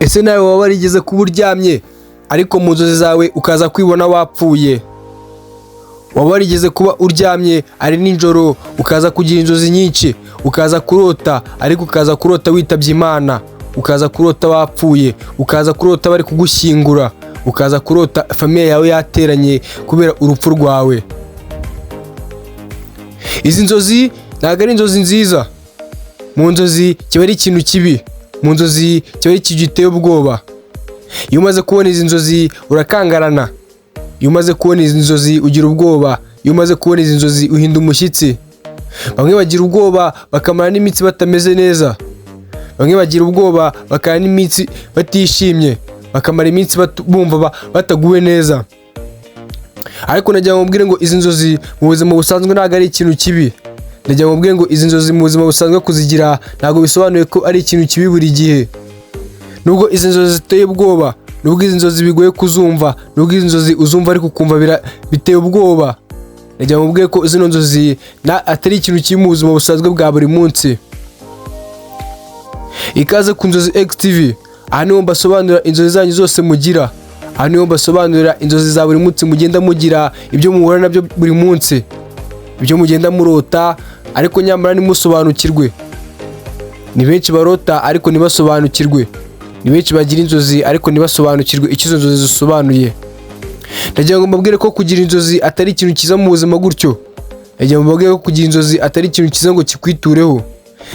Ese nawe waba warigeze kuba uryamye ariko mu nzozi zawe ukaza kwibona wapfuye? Waba warigeze kuba uryamye ari nijoro ukaza kugira inzozi nyinshi, ukaza kurota ariko ukaza kurota witabye Imana, ukaza kurota wapfuye, ukaza kurota bari kugushyingura, ukaza kurota famiye yawe yateranye kubera urupfu rwawe? Izi nzozi ntabwo ari inzozi nziza. Mu nzozi kiba ari ikintu kibi, mu nzozi kiba ari ikintu giteye ubwoba. Iyo umaze kubona izi nzozi urakangarana, iyo umaze kubona izi nzozi ugira ubwoba, iyo umaze kubona izi nzozi uhinda umushyitsi. Bamwe bagira ubwoba bakamara n'iminsi batameze neza, bamwe bagira ubwoba bakamara n'iminsi batishimye, bakamara iminsi bumva bataguwe neza. Ariko nagira ngo mubwire ngo izi nzozi mu buzima busanzwe ntabwo ari ikintu kibi. Nagira ngo mubwire ngo izi nzozi mu buzima busanzwe kuzigira ntabwo bisobanuye ko ari ikintu kibi buri gihe. Nubwo izi nzozi ziteye ubwoba, nubwo izi nzozi bigoye kuzumva, nubwo izi nzozi uzumva ariko ukumva biteye ubwoba, nagira ngo mubwire ko zino nzozi atari ikintu kibi mu buzima busanzwe bwa buri munsi. Ikaze ku Nzozi X TV, aha niho mbasobanurira inzozi zanyu zose mugira, aha niho mbasobanurira inzozi za buri munsi mugenda mugira, ibyo muhura nabyo buri munsi, ibyo mugenda murota ariko nyamara ntimusobanukirwe. Ni benshi barota ariko ntibasobanukirwe, ni benshi bagira inzozi ariko ntibasobanukirwe icyo izo nzozi zisobanuye. Ndagira ngo mbabwire ko kugira inzozi atari ikintu cyiza mu buzima gutyo. Ndagira ngo mbabwire ko kugira inzozi atari ikintu cyiza ngo kikwitureho.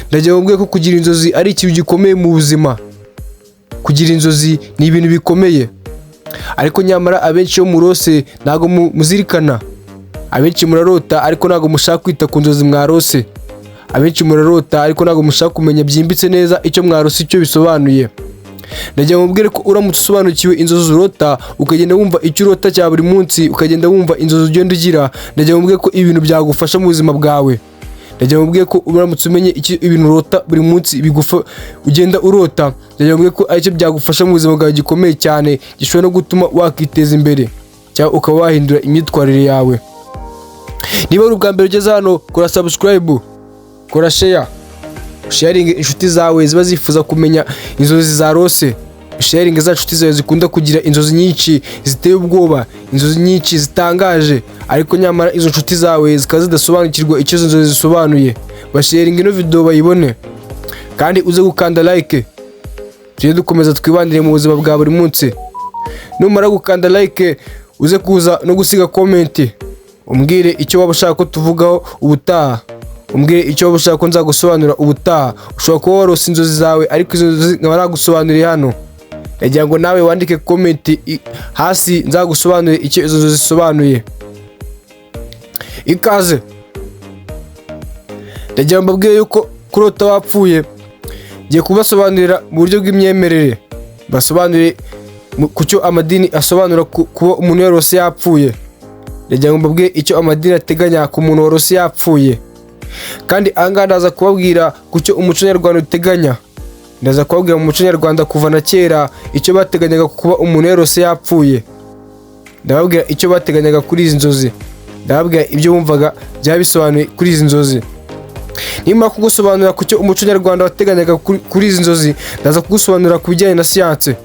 Ndagira ngo mbabwire ko kugira inzozi ari ikintu gikomeye mu buzima. Kugira inzozi ni ibintu bikomeye, ariko nyamara abenshi yo murose ntago muzirikana. Abenshi murarota ariko ntago mushaka kwita ku nzozi mwarose. Abenshi murarota ariko ntago mushaka kumenya byimbitse neza icyo mwarose icyo bisobanuye. Ndagira ngo mubwire ko uramutse usobanukiwe inzozi urota, ukagenda wumva icyo urota cya buri munsi, ukagenda wumva inzozi ugenda ugira, ndagira ngo mubwire ko ibintu byagufasha mu buzima bwawe. Ndagira ngo mubwire ko uramutse umenye ibintu urota buri munsi ugenda urota, ndagira ngo mubwire ko aricyo byagufasha mu buzima bwawe gikomeye cyane, gishobora no gutuma wakiteza imbere cyangwa ukaba wahindura imyitwarire yawe. Niba ari ubwa mbere ugeze hano, kora subscribe, kora share, sharing inshuti zawe ziba zifuza kumenya inzozi zarose. Sharing za inshuti zawe zikunda kugira inzozi nyinshi ziteye ubwoba, inzozi nyinshi zitangaje, ariko nyamara izo inshuti zawe zikaza zidasobanukirwa icyo izo nzozi zisobanuye. Basharing ino video bayibone kandi uze gukanda like. Tujye dukomeza twibandire mu buzima bwa buri munsi. Numara gukanda like uze kuza no gusiga comment, umbwire icyo waba ushaka ko tuvugaho ubutaha, umbwire icyo waba ushaka ko nzagusobanurira ubutaha. Ushobora kuba warose inzozi zawe ariko izo nzozi nkaba nagusobanuriye hano. Ndagira ngo nawe wandike comment hasi nzagusobanurire icyo izo nzozi zisobanuye. Ikaze. Ndagira ngo mbabwire yuko kurota wapfuye ngiye kubasobanurira mu buryo bw'imyemerere, basobanurire ku cyo amadini asobanura kuba umuntu yarose yapfuye. Ndagira ngo mbabwire icyo amadini ateganya ku muntu warose yapfuye, kandi ahangaha ndaza kubabwira ku cyo umuco nyarwanda uteganya. Ndaza kubabwira mu muco nyarwanda kuva na kera icyo bateganyaga kuba umuntu yarose yapfuye. Ndababwira icyo bateganyaga kuri izi nzozi, ndababwira ibyo bumvaga byaba bisobanuye kuri izi nzozi. Nimara kugusobanurira ku cyo umuco nyarwanda wateganyaga kuri izi nzozi, ndaza kugusobanurira ku bijyanye na siyanse.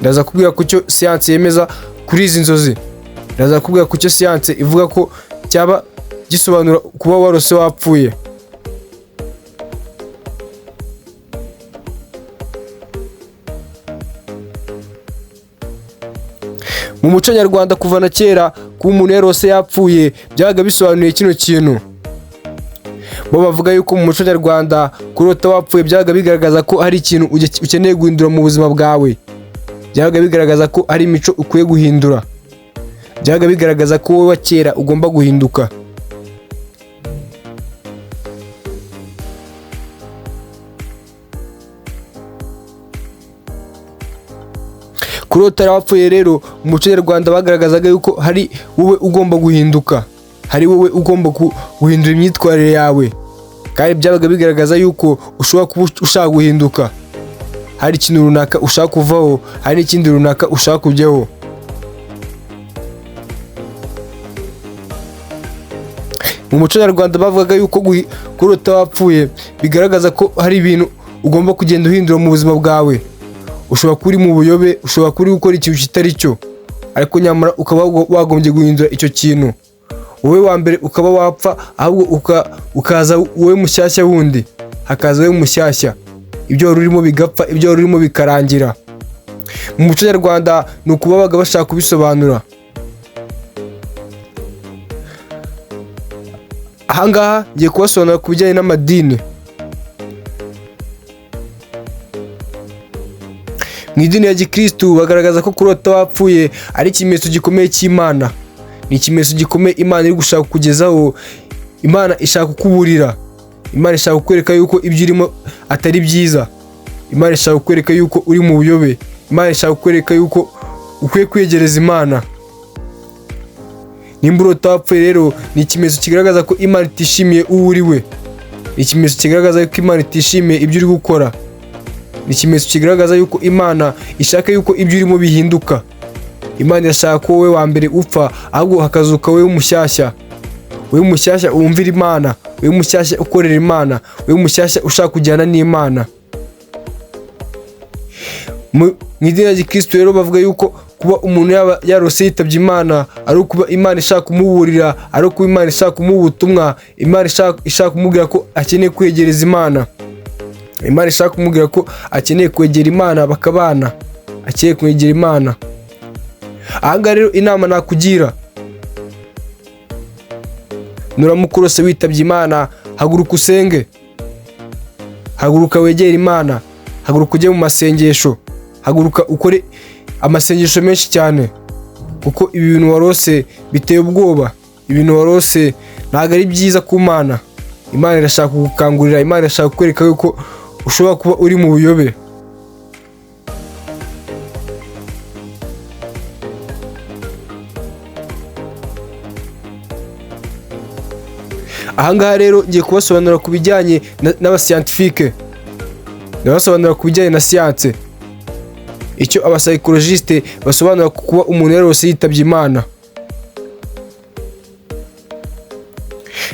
Ndaza kubwira ku cyo siyanse yemeza kuri izi nzozi. Ndaza kubwira ku cyo siyanse ivuga ko cyaba gisobanura kuba warose wapfuye. Mu muco nyarwanda kuva na kera kuba umuntu yarose yapfuye byabaga bisobanuye kino kintu. Bo bavuga yuko mu muco nyarwanda kurota wapfuye byabaga bigaragaza ko hari ikintu ukeneye guhindura mu buzima bwawe. Byabaga bigaragaza ko ari imico ukwiye guhindura. Byabaga bigaragaza ko wowe wa kera ugomba guhinduka. Kurota wapfuye rero mu muco nyarwanda bagaragazaga yuko hari wowe ugomba guhinduka, hari wowe ugomba guhindura imyitwarire yawe, kandi byabaga bigaragaza yuko ushobora kuba ushaka guhinduka. Hari ikintu runaka ushaka kuvaho, hari n'ikindi runaka ushaka kujyaho. Mu muco nyarwanda bavugaga yuko kurota wapfuye bigaragaza ko hari ibintu ugomba kugenda uhindura mu buzima bwawe. ushobora kuba uri mu buyobe, ushobora kuba uri gukora ikintu kitari cyo, ariko nyamara ukaba wagombye guhindura icyo kintu. Wowe wa mbere ukaba wapfa, ahubwo ukaza wowe mushyashya wundi, hakaza wowe mushyashya, ibyo wari urimo bigapfa, ibyo wari urimo bikarangira. Mu muco nyarwanda ni uko babaga bashaka kubisobanura. Ahangaha ngiye kubasobanurira ku bijyanye n'amadini. Mu idini ya gikristu bagaragaza ko kurota wapfuye ari ikimenyetso gikomeye cy'Imana. Ni ikimenyetso gikomeye Imana iri gushaka kukugezaho. Imana ishaka kukuburira, Imana ishaka kukwereka yuko ibyo urimo atari byiza, Imana ishaka kukwereka yuko uri mu buyobe, Imana ishaka kukwereka yuko ukwiye kwegereza Imana. Nimba urota wapfuye rero ni ikimenyetso kigaragaza ko Imana itishimiye uwo uri we, ni ikimenyetso kigaragaza ko Imana itishimiye ibyo uri gukora, ni ikimenyetso kigaragaza yuko Imana ishaka yuko ibyo urimo bihinduka. Imana irashaka ko wowe wa mbere upfa, ahubwo hakazuka wowe mushyashya, wowe mushyashya wumvira Imana, wowe mushyashya ukorera Imana, wowe mushyashya ushaka kujyana n'Imana. Mu idini ya gikristo rero bavuga yuko kuba umuntu yaba yarose yitabye Imana ari ukuba Imana ishaka kumuburira, ari ukuba Imana ishaka kumuha ubutumwa, Imana ishaka kumubwira ko akeneye kwegereza Imana, Imana ishaka kumubwira ko akeneye kwegera Imana bakabana, akeneye kwegera Imana. Ahangaha rero inama nakugira, nuramuka urose witabye Imana, haguruka usenge, haguruka wegere Imana, haguruka ujye mu masengesho, haguruka ukore amasengesho menshi cyane, kuko ibi bintu warose biteye ubwoba, ibintu warose ntabwo ari byiza ku Mana. Imana irashaka kugukangurira, Imana irashaka kukwereka yuko ushobora kuba uri mu buyobe. Ahangaha rero ngiye kubasobanurira ku bijyanye n'abasiyantifike, ndabasobanurira ku bijyanye na siyanse, icyo abapsychologiste basobanura ku kuba umuntu yarose yitabye Imana.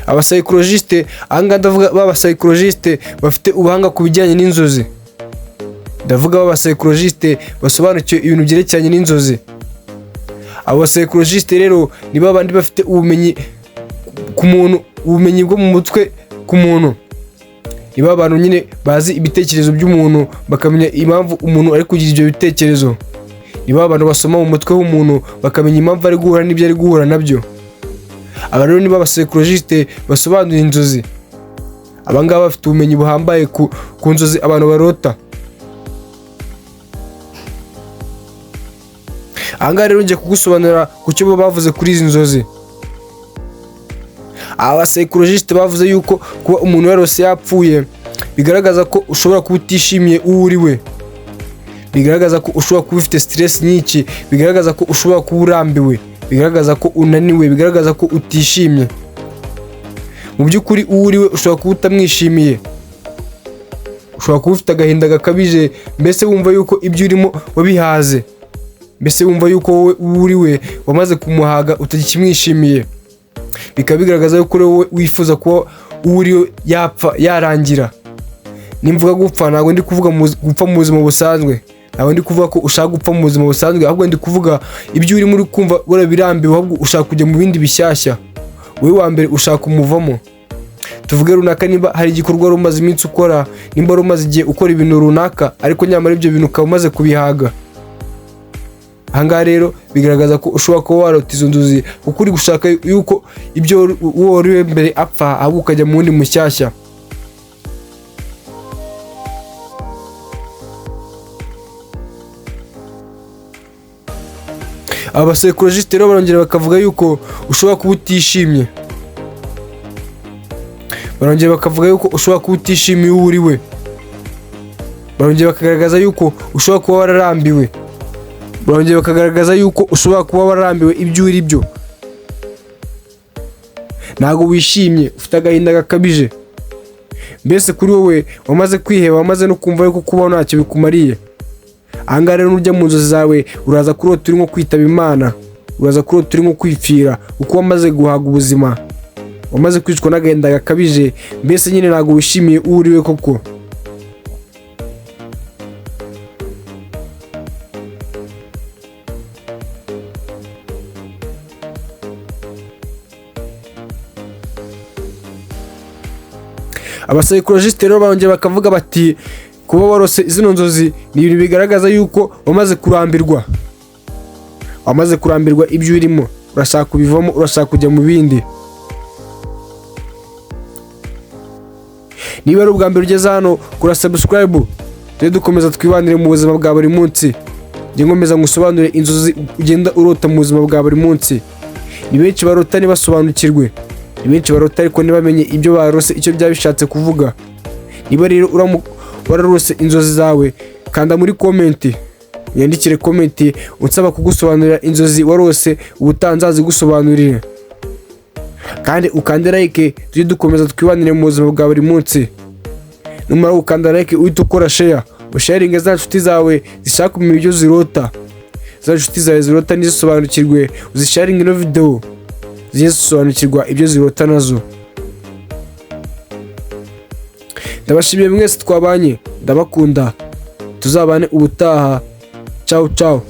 Abapsychologiste, ahangaha ndavuga b'abapsychologiste bafite ubuhanga ku bijyanye n'inzozi, ndavuga b'abapsychologiste basobanukiwe ibintu byerekeranye n'inzozi. Abo bapsychologiste rero ni babandi bafite ubumenyi ku muntu, ubumenyi bwo mu mutwe ku muntu, ni bantu nyine bazi ibitekerezo by'umuntu, bakamenya impamvu umuntu ari kugira ibyo bitekerezo, ni bantu basoma mu mutwe w'umuntu bakamenya impamvu ari guhura n'ibyo ari guhura nabyo. Aba rero ni b'abapsychologiste basobanura inzozi. Aba ngaba bafite ubumenyi buhambaye ku nzozi abantu barota. Ahangaha rero ngiye kugusobanurira ku cyo bavuze kuri izi nzozi. Aba psychologiste bavuze yuko kuba umuntu yarose yapfuye bigaragaza ko ushobora kuba utishimiye uwo uri we, bigaragaza ko ushobora kuba ufite stress nyinshi, bigaragaza ko ushobora kuba urambiwe, bigaragaza ko unaniwe, bigaragaza ko utishimye. Mu by'ukuri uwo uri we ushobora kuba utamwishimiye, ushobora kuba ufite agahinda gakabije, mbese wumva yuko ibyo urimo wabihaze, mbese wumva yuko wowe uwo uri we wamaze kumuhaga utakimwishimiye. Bikaba bigaragaza yuko wowe wifuza kuba uwo uri we yapfa, yarangira. Nimvuga gupfa ntabwo ndi kuvuga gupfa mu buzima busanzwe, ntabwo ndi kuvuga ko ushaka gupfa mu buzima busanzwe, ahubwo ndi kuvuga ibyo urimo uri kumva warabirambiwe, ahubwo ushaka kujya mu bindi bishyashya. Wowe wa mbere ushaka kumuvamo. Tuvuge runaka niba hari igikorwa wari umaze iminsi ukora, nimba wari umaze igihe ukora ibintu runaka, ariko nyamara ibyo bintu ukaba umaze kubihaga. Ahangaha rero bigaragaza ko ushobora kuba warota izo nzozi, kuko uri gushaka yuko ibyo uwo wari we mbere apfa, ahubwo ukajya mu wundi mushyashya. Aba bapsychologiste rero barongera bakavuga yuko ushobora kuba utishimye, barongera bakavuga yuko ushobora kuba utishimiye uwo uri we, barongera bakagaragaza yuko ushobora kuba wararambiwe, barongera bakagaragaza yuko ushobora kuba wararambiwe ibyo uri byo, ntabwo wishimye, ufite agahinda gakabije, mbese kuri wowe wamaze kwiheba, wamaze no kumva yuko kubaho ntacyo bikumariye. Ahangaha rero nujya mu nzozi zawe uraza kurota urimo kwitaba Imana, uraza kurota urimo kwipfira, kuko wamaze guhaga ubuzima, wamaze kwicwa n'agahinda gakabije, mbese nyine ntabwo wishimiye uwo uri we koko. Abapsychologiste rero bongera bakavuga bati kuba warose zino nzozi ni ibintu bigaragaza yuko wamaze kurambirwa ibyo urimo, urashaka kubivamo, urashaka kujya mu bindi. Niba ari ubwa mbere ugeze hano, kora subscribe, tujye dukomeza twibanire mu buzima bwa buri munsi. Njye nkomeza ngusobanurire inzozi ugenda urota mu buzima bwa buri munsi. Ni benshi barota ntibasobanukirwe, ni benshi barota ariko ntibamenye ibyo barose icyo byaba bishatse kuvuga. Niba rero wararose inzozi zawe, kanda muri komenti, yandikire komenti unsaba kugusobanurira inzozi warose, ubutaha nzazigusobanurire. Kandi ukande like, tujye dukomeza twibanire mu buzima bwa buri munsi. Numara gukanda like uhita ukora share, usharinge za nshuti zawe zishaka kumenya ibyo zirota. Za nshuti zawe zirota ntizisobanukirwe, uzisharinge ino video zisobanukirwa ibyo zirota nazo. Ndabashimiye mwese twabanye, ndabakunda, tuzabane ubutaha. Ciao ciao.